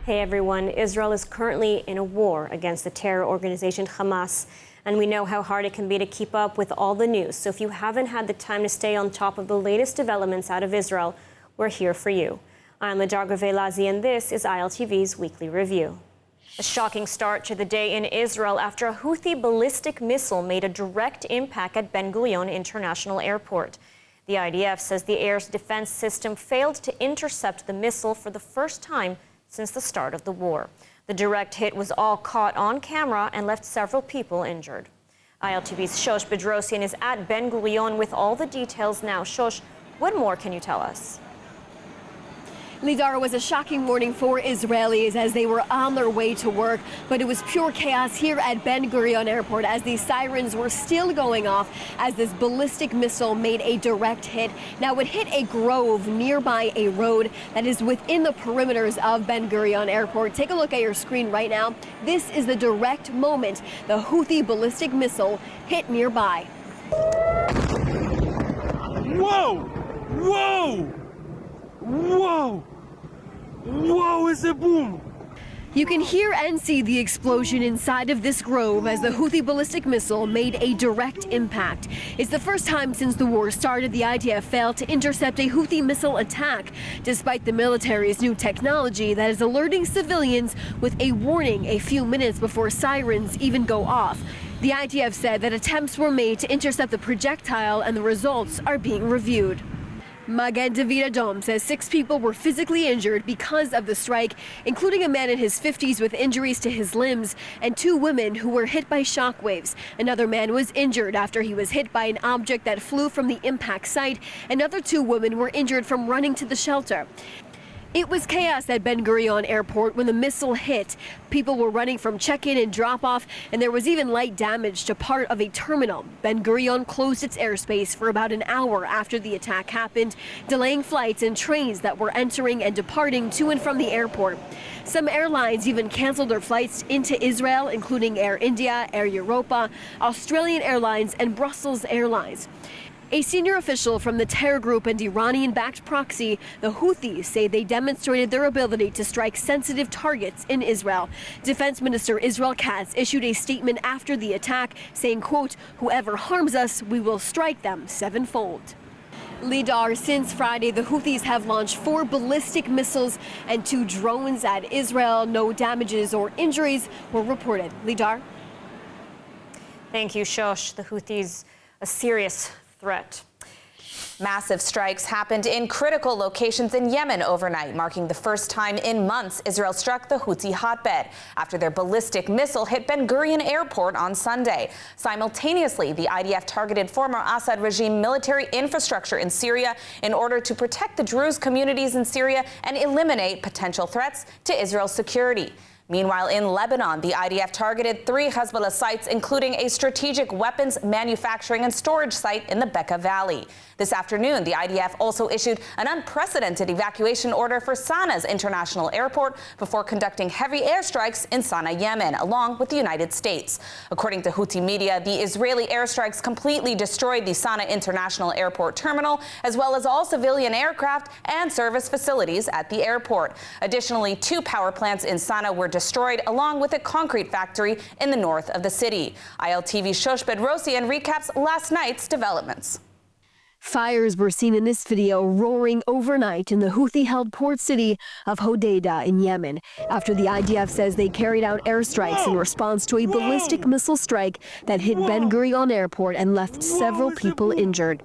Hey everyone, Israel is currently in a war against the terror organization Hamas, and we know how hard it can be to keep up with all the news. So if you haven't had the time to stay on top of the latest developments out of Israel, we're here for you. I'm Ladar Gavelazi, and this is ILTV's Weekly Review. A shocking start to the day in Israel after a Houthi ballistic missile made a direct impact at Ben Gurion International Airport. The IDF says the air's defense system failed to intercept the missile for the first time since the start of the war. The direct hit was all caught on camera and left several people injured. ILTV's Shosh Bedrosian is at Ben Gurion with all the details now. Shosh, what more can you tell us? Lidar, was a shocking morning for Israelis as they were on their way to work, but it was pure chaos here at Ben Gurion Airport as these sirens were still going off as this ballistic missile made a direct hit. Now, it hit a grove nearby a road that is within the perimeters of Ben Gurion Airport. Take a look at your screen right now. This is the direct moment the Houthi ballistic missile hit nearby. Whoa! Whoa! Whoa! Whoa, it's a boom! You can hear and see the explosion inside of this grove as the Houthi ballistic missile made a direct impact. It's the first time since the war started the IDF failed to intercept a Houthi missile attack, despite the military's new technology that is alerting civilians with a warning a few minutes before sirens even go off. The IDF said that attempts were made to intercept the projectile and the results are being reviewed. Magen David Adom says 6 people were physically injured because of the strike, including a man in his 50s with injuries to his limbs and 2 women who were hit by shockwaves. Another man was injured after he was hit by an object that flew from the impact site. Another 2 women were injured from running to the shelter. It was chaos at Ben Gurion Airport when the missile hit. People were running from check-in and drop-off, and there was even light damage to part of a terminal. Ben Gurion closed its airspace for about an hour after the attack happened, delaying flights and trains that were entering and departing to and from the airport. Some airlines even canceled their flights into Israel, including Air India, Air Europa, Australian Airlines, and Brussels Airlines. A senior official from the terror group and Iranian-backed proxy, the Houthis, say they demonstrated their ability to strike sensitive targets in Israel. Defense Minister Israel Katz issued a statement after the attack, saying, quote, "Whoever harms us, we will strike them sevenfold." Lidar, since Friday, the Houthis have launched 4 ballistic missiles and 2 drones at Israel. No damages or injuries were reported. Lidar? Thank you, Shosh. The Houthis, a serious threat. Massive strikes happened in critical locations in Yemen overnight, marking the first time in months Israel struck the Houthi hotbed after their ballistic missile hit Ben Gurion Airport on Sunday. Simultaneously, the IDF targeted former Assad regime military infrastructure in Syria in order to protect the Druze communities in Syria and eliminate potential threats to Israel's security. Meanwhile, in Lebanon, the IDF targeted 3 Hezbollah sites, including a strategic weapons manufacturing and storage site in the Bekaa Valley. This afternoon, the IDF also issued an unprecedented evacuation order for Sana's international airport before conducting heavy airstrikes in Sana'a, Yemen, along with the United States. According to Houthi media, the Israeli airstrikes completely destroyed the Sana'a International Airport terminal, as well as all civilian aircraft and service facilities at the airport. Additionally, 2 power plants in Sana'a were destroyed, along with a concrete factory in the north of the city. ILTV's Shosh Bedrosian recaps last night's developments. Fires were seen in this video roaring overnight in the Houthi-held port city of Hodeidah in Yemen after the IDF says they carried out airstrikes in response to a ballistic missile strike that hit Ben Gurion Airport and left several people injured.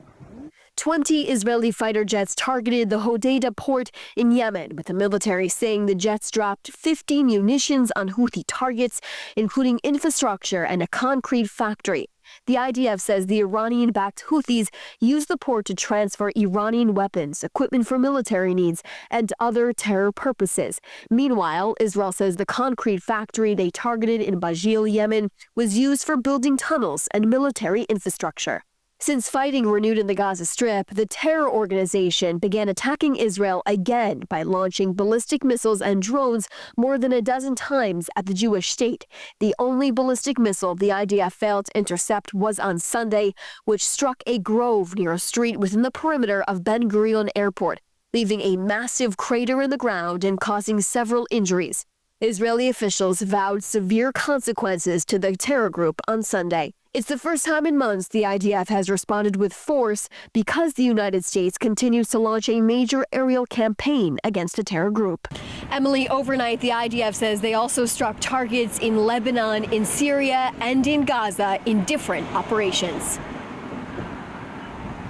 20 Israeli fighter jets targeted the Hodeidah port in Yemen, with the military saying the jets dropped 50 munitions on Houthi targets, including infrastructure and a concrete factory. The IDF says the Iranian-backed Houthis used the port to transfer Iranian weapons, equipment for military needs, and other terror purposes. Meanwhile, Israel says the concrete factory they targeted in Bajil, Yemen, was used for building tunnels and military infrastructure. Since fighting renewed in the Gaza Strip, the terror organization began attacking Israel again by launching ballistic missiles and drones more than a dozen times at the Jewish state. The only ballistic missile the IDF failed to intercept was on Sunday, which struck a grove near a street within the perimeter of Ben Gurion Airport, leaving a massive crater in the ground and causing several injuries. Israeli officials vowed severe consequences to the terror group on Sunday. It's the first time in months the IDF has responded with force because the United States continues to launch a major aerial campaign against a terror group. Emily, overnight the IDF says they also struck targets in Lebanon, in Syria, and in Gaza in different operations.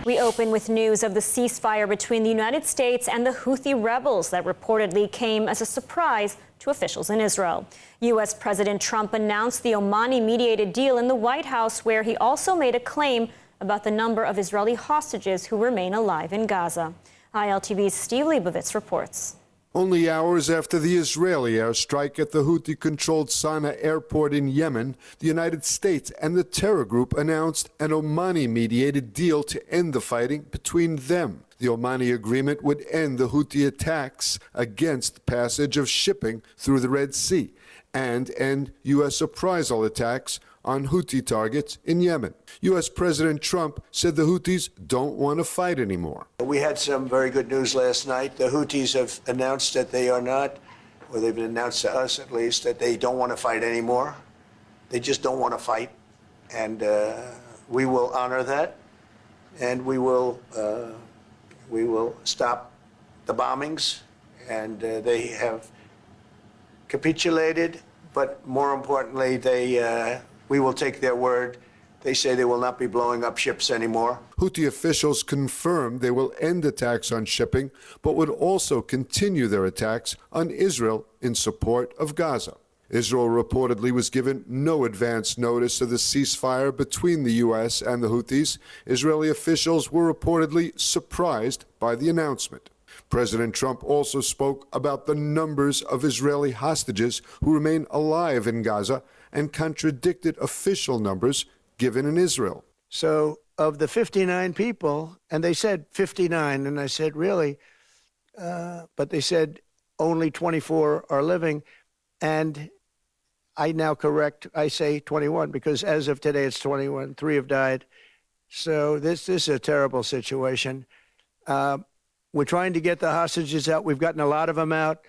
We open with news of the ceasefire between the United States and the Houthi rebels that reportedly came as a surprise to officials in Israel. U.S. President Trump announced the Omani-mediated deal in the White House, where he also made a claim about the number of Israeli hostages who remain alive in Gaza. ILTV's Steve Leibovitz reports. Only hours after the Israeli airstrike at the Houthi-controlled Sana'a airport in Yemen, the United States and the terror group announced an Omani-mediated deal to end the fighting between them. The Omani agreement would end the Houthi attacks against the passage of shipping through the Red Sea and end U.S. reprisal attacks on Houthi targets in Yemen. U.S. President Trump said the Houthis don't want to fight anymore. We had some very good news last night. The Houthis have announced that they are not, or they've announced to us at least, that they don't want to fight anymore. They just don't want to fight. And we will honor that. And we will stop the bombings. And they have capitulated, but more importantly, we will take their word. They say they will not be blowing up ships anymore. Houthi officials confirmed they will end attacks on shipping, but would also continue their attacks on Israel in support of Gaza. Israel reportedly was given no advance notice of the ceasefire between the U.S. and the Houthis. Israeli officials were reportedly surprised by the announcement. President Trump also spoke about the numbers of Israeli hostages who remain alive in Gaza and contradicted official numbers given in Israel. So of the 59 people, and they said 59, and I said, really? But they said only 24 are living. And I now correct, I say 21, because as of today it's 21. 3 have died. So this is a terrible situation. We're trying to get the hostages out. We've gotten a lot of them out.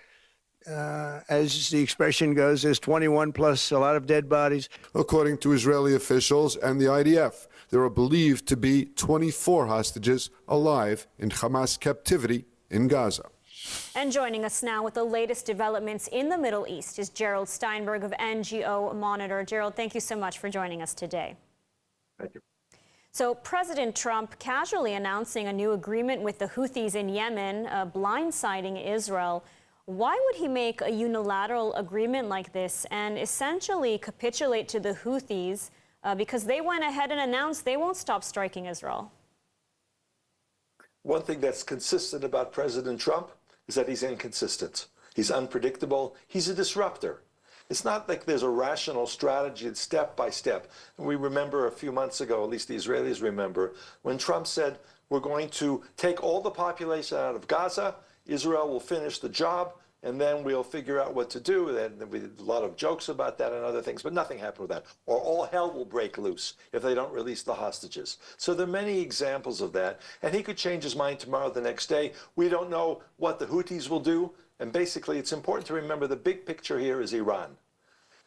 As the expression goes, there's 21 plus a lot of dead bodies. According to Israeli officials and the IDF, there are believed to be 24 hostages alive in Hamas captivity in Gaza. And joining us now with the latest developments in the Middle East is Gerald Steinberg of NGO Monitor. Gerald, thank you so much for joining us today. Thank you. So President Trump casually announcing a new agreement with the Houthis in Yemen, blindsiding Israel. Why would he make a unilateral agreement like this and essentially capitulate to the Houthis because they went ahead and announced they won't stop striking Israel? One thing that's consistent about President Trump is that he's inconsistent. He's unpredictable. He's a disruptor. It's not like there's a rational strategy step by step. And we remember a few months ago, at least the Israelis remember, when Trump said, we're going to take all the population out of Gaza, Israel will finish the job, and then we'll figure out what to do. And we did a lot of jokes about that and other things, but nothing happened with that. Or all hell will break loose if they don't release the hostages. So there are many examples of that. And he could change his mind tomorrow, the next day. We don't know what the Houthis will do. And basically, it's important to remember the big picture here is Iran.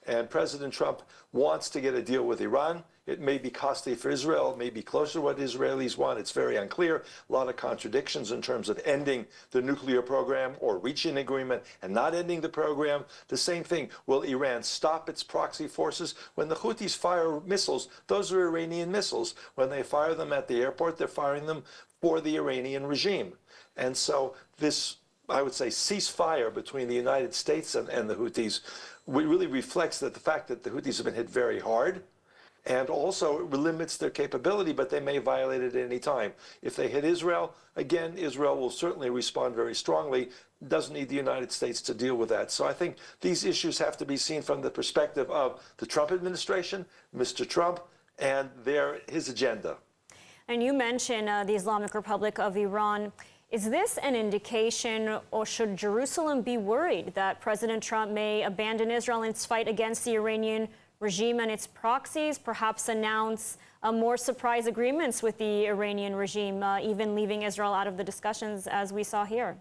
And President Trump wants to get a deal with Iran. It may be costly for Israel. It may be closer to what Israelis want. It's very unclear. A lot of contradictions in terms of ending the nuclear program or reaching an agreement and not ending the program. The same thing. Will Iran stop its proxy forces? When the Houthis fire missiles, those are Iranian missiles. When they fire them at the airport, they're firing them for the Iranian regime. And so this, I would say, ceasefire between the United States and the Houthis really reflects that the fact that the Houthis have been hit very hard, and also it limits their capability, but they may violate it at any time. If they hit Israel, again, Israel will certainly respond very strongly. Doesn't need the United States to deal with that. So I think these issues have to be seen from the perspective of the Trump administration, Mr. Trump, and his agenda. And you mentioned the Islamic Republic of Iran. Is this an indication, or should Jerusalem be worried that President Trump may abandon Israel in its fight against the Iranian regime and its proxies, perhaps announce more surprise agreements with the Iranian regime, even leaving Israel out of the discussions as we saw here?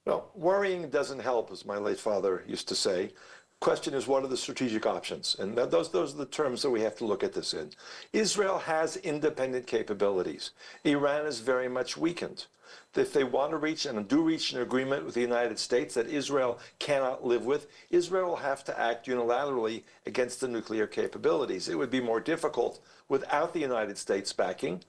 Well, worrying doesn't help, as my late father used to say. Question is, what are the strategic options? And those are the terms that we have to look at this in. Israel has independent capabilities. Iran is very much weakened. If they want to reach and do reach an agreement with the United States that Israel cannot live with, Israel will have to act unilaterally against the nuclear capabilities. It would be more difficult without the United States backing,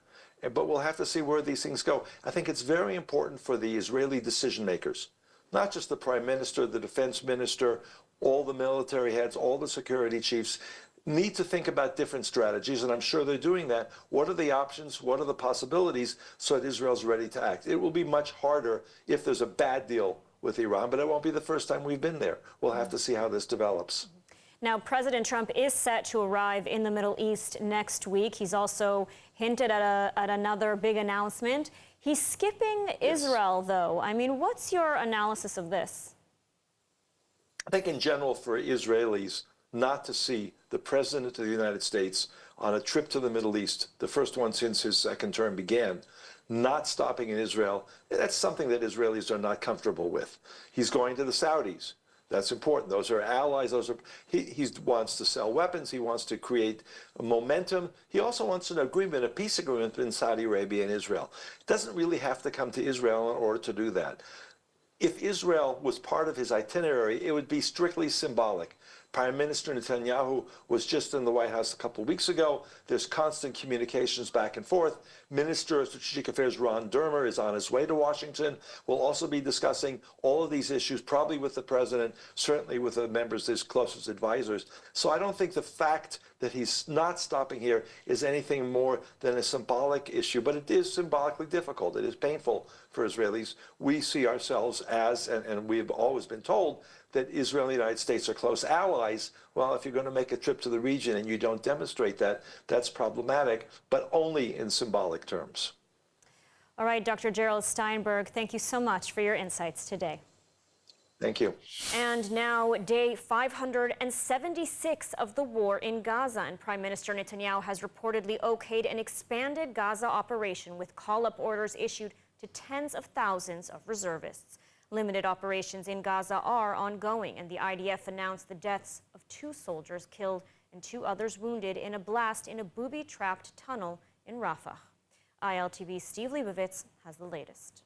but we'll have to see where these things go. I think it's very important for the Israeli decision makers, not just the prime minister, the defense minister, all the military heads, all the security chiefs, need to think about different strategies, and I'm sure they're doing that. What are the options? What are the possibilities so that Israel's ready to act? It will be much harder if there's a bad deal with Iran, but it won't be the first time we've been there. We'll have to see how this develops. Now, President Trump is set to arrive in the Middle East next week. He's also hinted at another big announcement. He's skipping Israel, though. I mean, what's your analysis of this? I think in general for Israelis not to see the President of the United States on a trip to the Middle East, the first one since his second term began, not stopping in Israel, that's something that Israelis are not comfortable with. He's going to the Saudis. That's important. Those are allies. He wants to sell weapons. He wants to create a momentum. He also wants an agreement, a peace agreement between Saudi Arabia and Israel. Doesn't really have to come to Israel in order to do that. If Israel was part of his itinerary, it would be strictly symbolic. Prime Minister Netanyahu was just in the White House a couple of weeks ago. There's constant communications back and forth. Minister of Strategic Affairs Ron Dermer is on his way to Washington. We'll also be discussing all of these issues, probably with the president, certainly with the members, his closest advisors. So I don't think the fact that he's not stopping here is anything more than a symbolic issue, but it is symbolically difficult. It is painful for Israelis. We see ourselves as, and we've always been told, that Israel and the United States are close allies. Well, if you're going to make a trip to the region and you don't demonstrate that, that's problematic, but only in symbolic terms. All right, Dr. Gerald Steinberg, thank you so much for your insights today. Thank you. And now, day 576 of the war in Gaza, and Prime Minister Netanyahu has reportedly okayed an expanded Gaza operation with call-up orders issued to tens of thousands of reservists. Limited operations in Gaza are ongoing, and the IDF announced the deaths of 2 soldiers killed and 2 others wounded in a blast in a booby-trapped tunnel in Rafah. ILTV's Steve Leibovitz has the latest.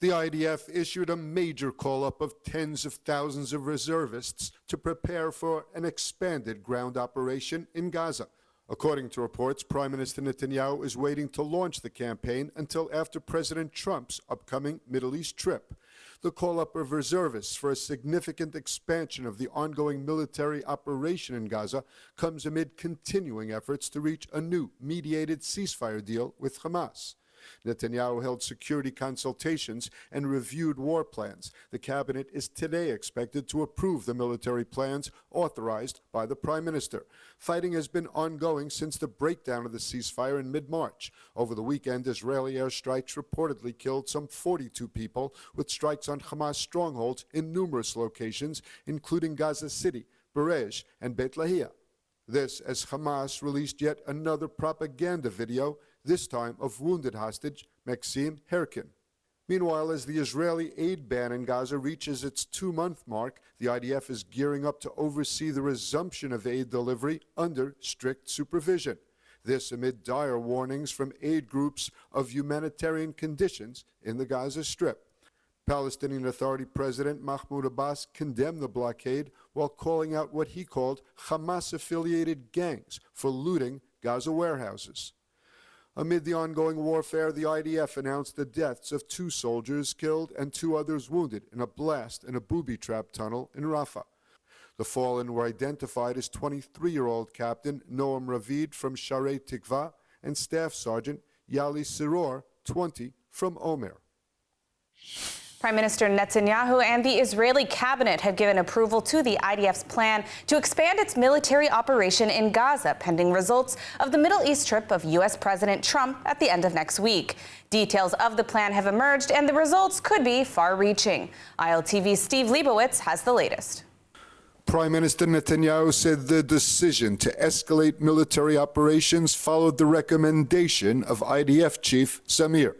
The IDF issued a major call-up of tens of thousands of reservists to prepare for an expanded ground operation in Gaza. According to reports, Prime Minister Netanyahu is waiting to launch the campaign until after President Trump's upcoming Middle East trip. The call-up of reservists for a significant expansion of the ongoing military operation in Gaza comes amid continuing efforts to reach a new mediated ceasefire deal with Hamas. Netanyahu held security consultations and reviewed war plans. The cabinet is today expected to approve the military plans authorized by the prime minister. Fighting has been ongoing since the breakdown of the ceasefire in mid-March. Over the weekend, Israeli airstrikes reportedly killed some 42 people, with strikes on Hamas strongholds in numerous locations, including Gaza City, Berej, and Beit Lahia. This as Hamas released yet another propaganda video, this time of wounded hostage Maxim Herkin. Meanwhile, as the Israeli aid ban in Gaza reaches its 2-month mark, the IDF is gearing up to oversee the resumption of aid delivery under strict supervision. This amid dire warnings from aid groups of humanitarian conditions in the Gaza Strip. Palestinian Authority President Mahmoud Abbas condemned the blockade while calling out what he called Hamas-affiliated gangs for looting Gaza warehouses. Amid the ongoing warfare, the IDF announced the deaths of 2 soldiers killed and 2 others wounded in a blast in a booby-trapped tunnel in Rafah. The fallen were identified as 23-year-old Captain Noam Ravid from Sharei Tikva and Staff Sergeant Yali Siror, 20, from Omer. Prime Minister Netanyahu and the Israeli cabinet have given approval to the IDF's plan to expand its military operation in Gaza, pending results of the Middle East trip of U.S. President Trump at the end of next week. Details of the plan have emerged, and the results could be far-reaching. ILTV's Steve Leibovitz has the latest. Prime Minister Netanyahu said the decision to escalate military operations followed the recommendation of IDF Chief Zamir.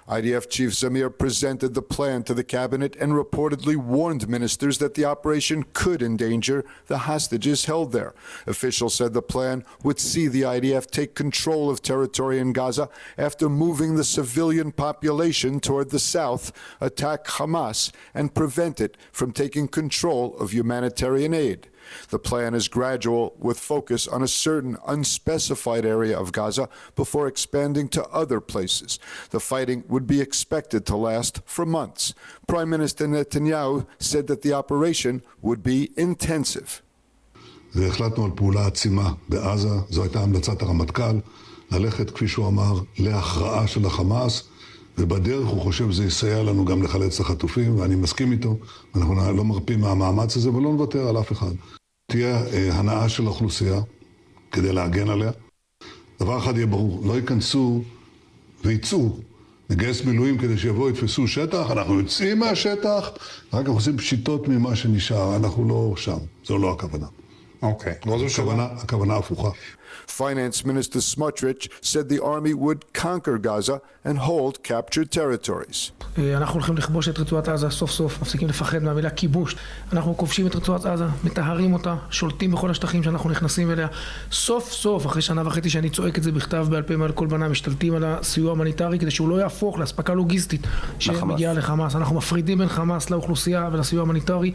IDF Chief Zamir presented the plan to the cabinet and reportedly warned ministers that the operation could endanger the hostages held there. Officials said the plan would see the IDF take control of territory in Gaza after moving the civilian population toward the south, attack Hamas, and prevent it from taking control of humanitarian aid. The plan is gradual, with focus on a certain unspecified area of Gaza before expanding to other places. The fighting would be expected to last for months. Prime Minister Netanyahu said that the operation would be intensive. והחלטנו על פעולה עצימה בעזה. זו הייתה המלצת הרמטכ"ל, ללכת, כפי שהוא אמר, להכרעה של החמאס, ובדרך הוא חושב שזה יסייע לנו גם לחלץ את החטופים, ואני מסכים איתו, אנחנו לא מרפים מהמאמץ הזה ולא נוותר על אף אחד. תהיה הנאה של האוכלוסייה כדי להגן עליה. דבר אחד יהיה ברור, לא ייכנסו ויצאו, נגייס מילואים כדי שיבואו יתפסו שטח, אנחנו יוצאים מהשטח, רק אנחנו עושים פשיטות ממה שנשאר, אנחנו לא שם, זו לא הכוונה. אוקיי. הכוונה הפוכה. Finance Minister Smotrich said the army would conquer Gaza and hold captured territories. אנחנו הולכים לכבוש את רצועת עזה, סוף סוף, מפסיקים לפחד מהמילה כיבוש. אנחנו כובשים את רצועת עזה, מטהרים אותה, שולטים בכל השטחים שאנחנו נכנסים אליה. סוף סוף, אחרי שנה וחצי שאני צועק את זה בכתב בעל פה מעל כל בנה, משתלטים על הסיוע המוניטרי כדי שהוא לא יהפוך לאספקה לוגיסטית שמגיעה לחמאס. אנחנו מפרידים בין חמאס לאוכלוסייה ולסיוע המוניטרי.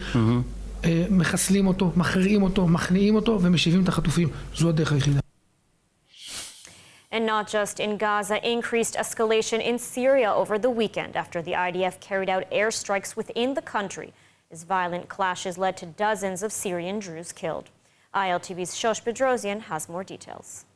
מחסלים אותו, מכריעים אותו, מכניעים אותו ומשיבים את החטופים. זו הדרך היחידה. And not just in Gaza, increased escalation in Syria over the weekend after the IDF carried out airstrikes within the country as violent clashes led to dozens of Syrian Druze killed. ILTV's Shosh Bedrosian has more details.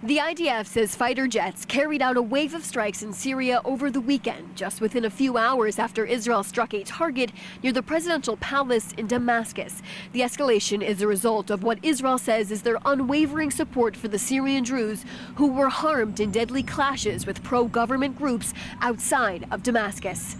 The IDF says fighter jets carried out a wave of strikes in Syria over the weekend, just within a few hours after Israel struck a target near the presidential palace in Damascus. The escalation is a result of what Israel says is their unwavering support for the Syrian Druze who were harmed in deadly clashes with pro-government groups outside of Damascus.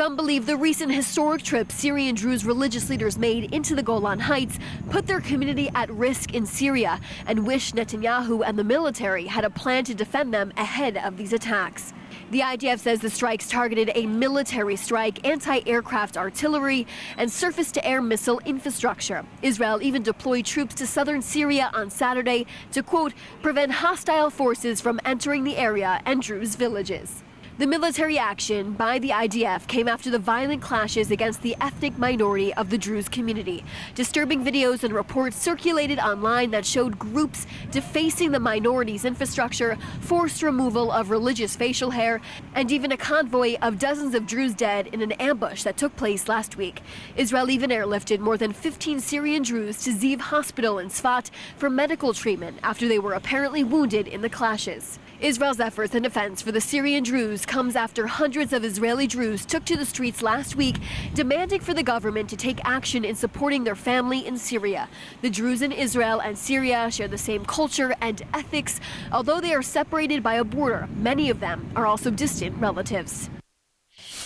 Some believe the recent historic trip Syrian Druze religious leaders made into the Golan Heights put their community at risk in Syria and wish Netanyahu and the military had a plan to defend them ahead of these attacks. The IDF says the strikes targeted a military strike, anti-aircraft artillery, and surface-to-air missile infrastructure. Israel even deployed troops to southern Syria on Saturday to, quote, prevent hostile forces from entering the area and Druze villages. The military action by the IDF came after the violent clashes against the ethnic minority of the Druze community. Disturbing videos and reports circulated online that showed groups defacing the minority's infrastructure, forced removal of religious facial hair, and even a convoy of dozens of Druze dead in an ambush that took place last week. Israel even airlifted more than 15 Syrian Druze to Ziv Hospital in Sfat for medical treatment after they were apparently wounded in the clashes. Israel's efforts and defense for the Syrian Druze comes after hundreds of Israeli Druze took to the streets last week, demanding for the government to take action in supporting their family in Syria. The Druze in Israel and Syria share the same culture and ethics. Although they are separated by a border, many of them are also distant relatives.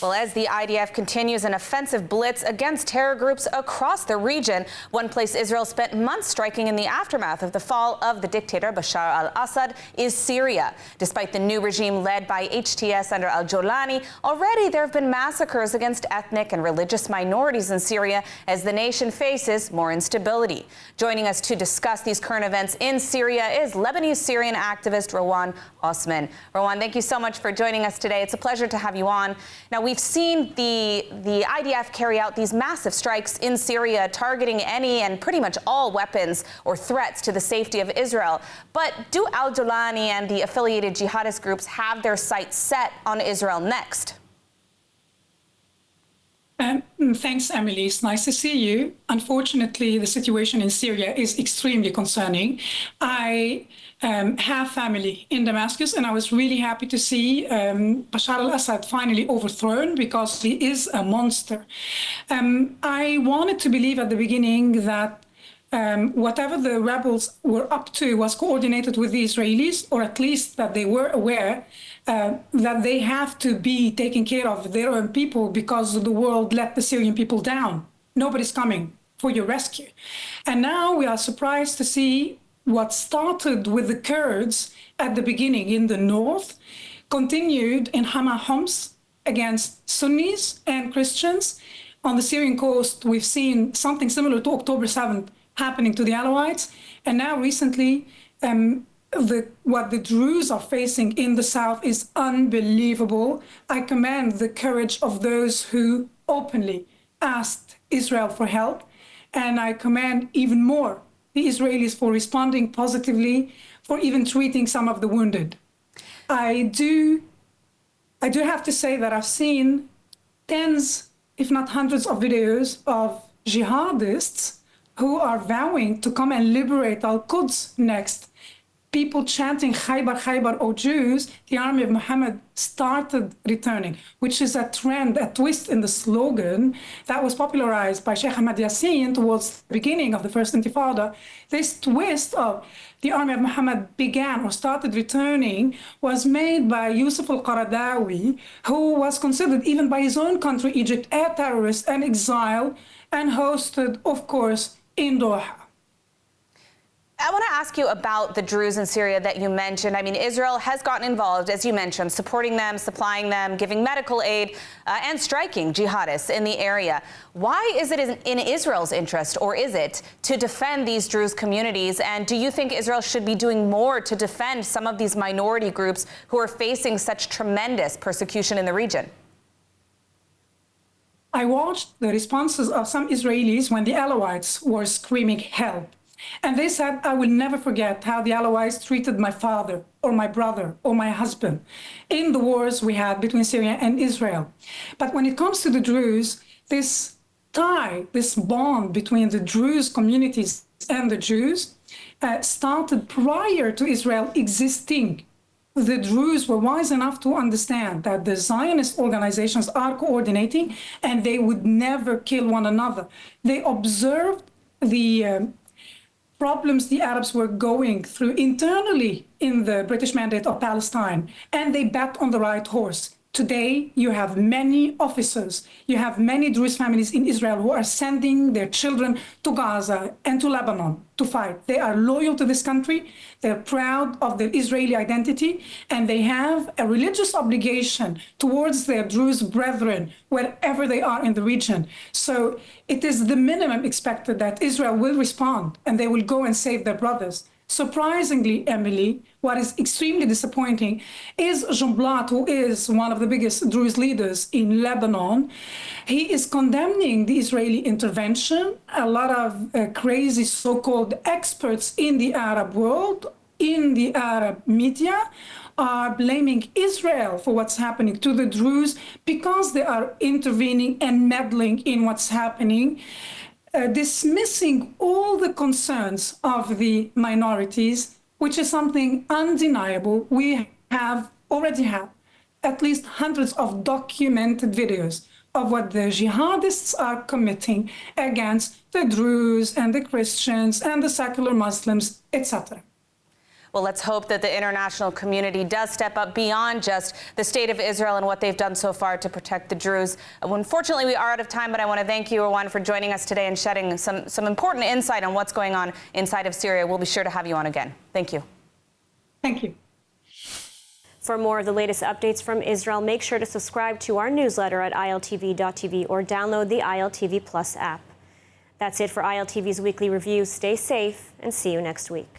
Well, as the IDF continues an offensive blitz against terror groups across the region, one place Israel spent months striking in the aftermath of the fall of the dictator Bashar al-Assad is Syria. Despite the new regime led by HTS under al-Jolani, already there have been massacres against ethnic and religious minorities in Syria as the nation faces more instability. Joining us to discuss these current events in Syria is Lebanese Syrian activist Rowan Osman. Rowan, thank you so much for joining us today. It's a pleasure to have you on. Now, we've seen the IDF carry out these massive strikes in Syria, targeting any and pretty much all weapons or threats to the safety of Israel. But do al-Jolani and the affiliated jihadist groups have their sights set on Israel next? Thanks, Emily. It's nice to see you. Unfortunately, the situation in Syria is extremely concerning. I have family in Damascus, and I was really happy to see Bashar al-Assad finally overthrown because he is a monster. I wanted to believe at the beginning that whatever the rebels were up to was coordinated with the Israelis, or at least that they were aware that they have to be taking care of their own people because the world let the Syrian people down. Nobody's coming for your rescue. And now we are surprised to see what started with the Kurds at the beginning in the north continued in Hama Homs against Sunnis and Christians. On the Syrian coast, we've seen something similar to October 7th happening to the Alawites. And now recently, what the Druze are facing in the south is unbelievable. I commend the courage of those who openly asked Israel for help. And I commend even more the Israelis for responding positively, for even treating some of the wounded. I do have to say that I've seen tens, if not hundreds of videos of jihadists who are vowing to come and liberate Al-Quds next. People chanting Khaybar, Khaybar, O Jews, the army of Muhammad started returning, which is a trend, a twist in the slogan that was popularized by Sheikh Ahmad Yassin towards the beginning of the first Intifada. This twist of the army of Muhammad began or started returning was made by Yusuf al-Qaradawi, who was considered even by his own country, Egypt, a terrorist and exiled, and hosted, of course, in Doha. I want to ask you about the Druze in Syria that you mentioned. I mean, Israel has gotten involved, as you mentioned, supporting them, supplying them, giving medical aid, and striking jihadists in the area. Why is it in Israel's interest, or is it, to defend these Druze communities? And do you think Israel should be doing more to defend some of these minority groups who are facing such tremendous persecution in the region? I watched the responses of some Israelis when the Alawites were screaming help. And they said, I will never forget how the Alawites treated my father or my brother or my husband in the wars we had between Syria and Israel. But when it comes to the Druze, this tie, this bond between the Druze communities and the Jews started prior to Israel existing. The Druze were wise enough to understand that the Zionist organizations are coordinating and they would never kill one another. They observed the problems the Arabs were going through internally in the British Mandate of Palestine, and they bet on the right horse. Today, you have many officers, you have many Druze families in Israel who are sending their children to Gaza and to Lebanon to fight. They are loyal to this country, they're proud of their Israeli identity, and they have a religious obligation towards their Druze brethren wherever they are in the region. So it is the minimum expected that Israel will respond and they will go and save their brothers. Surprisingly, Emily, what is extremely disappointing is Jean Blat, who is one of the biggest Druze leaders in Lebanon. He is condemning the Israeli intervention. A lot of crazy so-called experts in the Arab world, in the Arab media, are blaming Israel for what's happening to the Druze because they are intervening and meddling in what's happening. Dismissing all the concerns of the minorities, which is something undeniable. We already have at least hundreds of documented videos of what the jihadists are committing against the Druze and the Christians and the secular Muslims, etc. Well, let's hope that the international community does step up beyond just the state of Israel and what they've done so far to protect the Druze. Unfortunately, we are out of time, but I want to thank you, Erwan, for joining us today and shedding some important insight on what's going on inside of Syria. We'll be sure to have you on again. Thank you. Thank you. For more of the latest updates from Israel, make sure to subscribe to our newsletter at ILTV.tv or download the ILTV Plus app. That's it for ILTV's weekly review. Stay safe and see you next week.